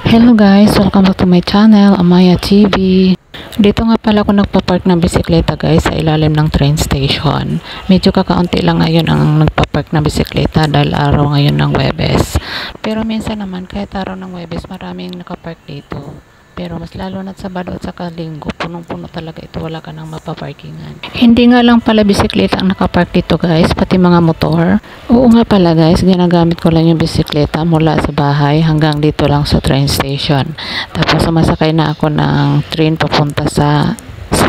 Hello guys, welcome back to my channel, Amaya TV. Dito nga pala ako nagpa-park ng bisikleta guys sa ilalim ng train station. Medyo kakaunti lang ngayon ang nagpa-park ng bisikleta dahil araw ngayon ng Huwebes. Pero minsan naman kahit araw ng Huwebes maraming nakapark dito. Pero mas lalo na't Sabado at saka Linggo, punong-puno talaga ito, wala ka nang mapaparkingan. Hindi nga lang pala bisikleta ang nakapark dito guys, pati mga motor. Oo nga pala guys, ginagamit ko lang yung bisikleta mula sa bahay hanggang dito lang sa train station. Tapos sumasakay na ako ng train papunta sa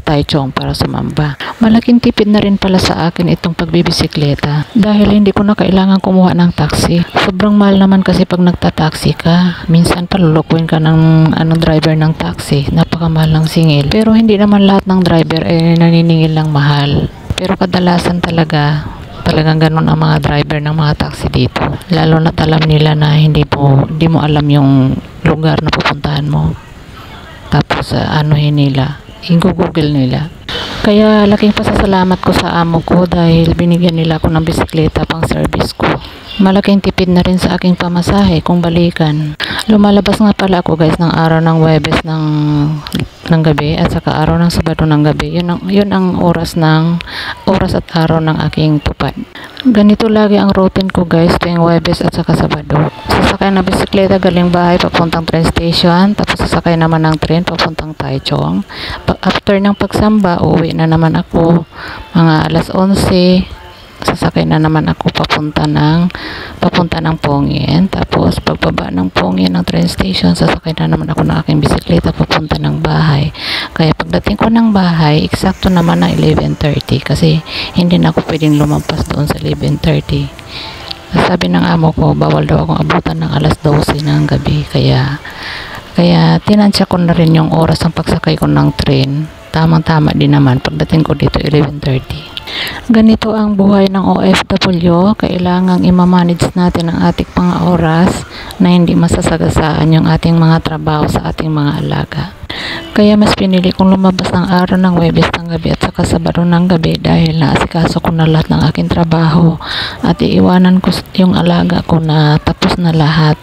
Taichung para sumamba. Malaking tipid na rin pala sa akin itong pagbibisikleta dahil hindi ko na kailangan kumuha ng taxi. Sobrang mahal naman kasi pag nagta-taxi ka. Minsan palulukuin ka ng driver ng taxi. Napakamahal ng singil. Pero hindi naman lahat ng driver naniningil lang mahal. Pero kadalasan talagang ganun ang mga driver ng mga taxi dito. Lalo na alam nila na hindi mo alam yung lugar na pupuntahan mo. Tapos nila i-google nila. Kaya laking pasasalamat ko sa amo ko dahil binigyan nila ako ng bisikleta pang service ko. Malaking tipid na rin sa aking pamasahe kung balikan. Lumalabas nga pala ako guys ng araw ng Huwebes ng gabi at saka araw ng Sabado ng gabi. Yun ang oras at araw ng aking tupad. Ganito lagi ang routine ko guys tuwing Huwebes at saka Sabado. Sasakay na bisikleta galing bahay papuntang train station, tapos sasakay naman ng train papuntang Taichung. After ng pagsamba, uwi na naman ako mga alas 11. Sasakay na naman ako papunta ng Pongien. Tapos pagbaba ng Pongien ng train station, sasakay na naman ako ng aking bisikleta papunta ng bahay. Kaya pagdating ko ng bahay, eksakto naman na 11:30 kasi hindi na ako pwedeng lumampas doon sa 11:30. Sabi ng amo ko, bawal daw akong abutan ng alas 12 ng gabi. Kaya tinansya ko na rin yung oras ng pagsakay ko ng train. Tamang-tama din naman pagdating ko dito 11:30. Ganito ang buhay ng OFW. Kailangang i-manage natin ang ating mga oras na hindi masasagasaan yung ating mga trabaho sa ating mga alaga. Kaya mas pinili kong lumabas ng araw ng Huwebes ng gabi at saka Sabado ng gabi dahil naasikaso ko na lahat ng aking trabaho at iiwanan ko yung alaga ko na tapos na lahat.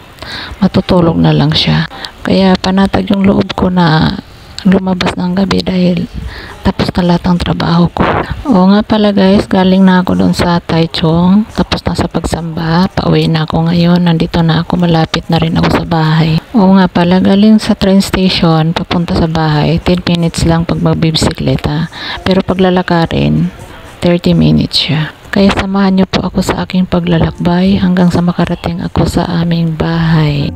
Matutulog na lang siya. Kaya panatag yung loob ko na lumabas ng gabi dahil tapos na lahat ng trabaho ko. Oo nga pala guys, galing na ako doon sa Taichung, tapos na sa pagsamba, pauwi na ako ngayon, nandito na ako, malapit na rin ako sa bahay. Oo nga pala, galing sa train station papunta sa bahay, 10 minutes lang pag magbibisikleta, pero paglalakarin 30 minutes siya. Kaya samahan niyo po ako sa aking paglalakbay hanggang sa makarating ako sa aming bahay.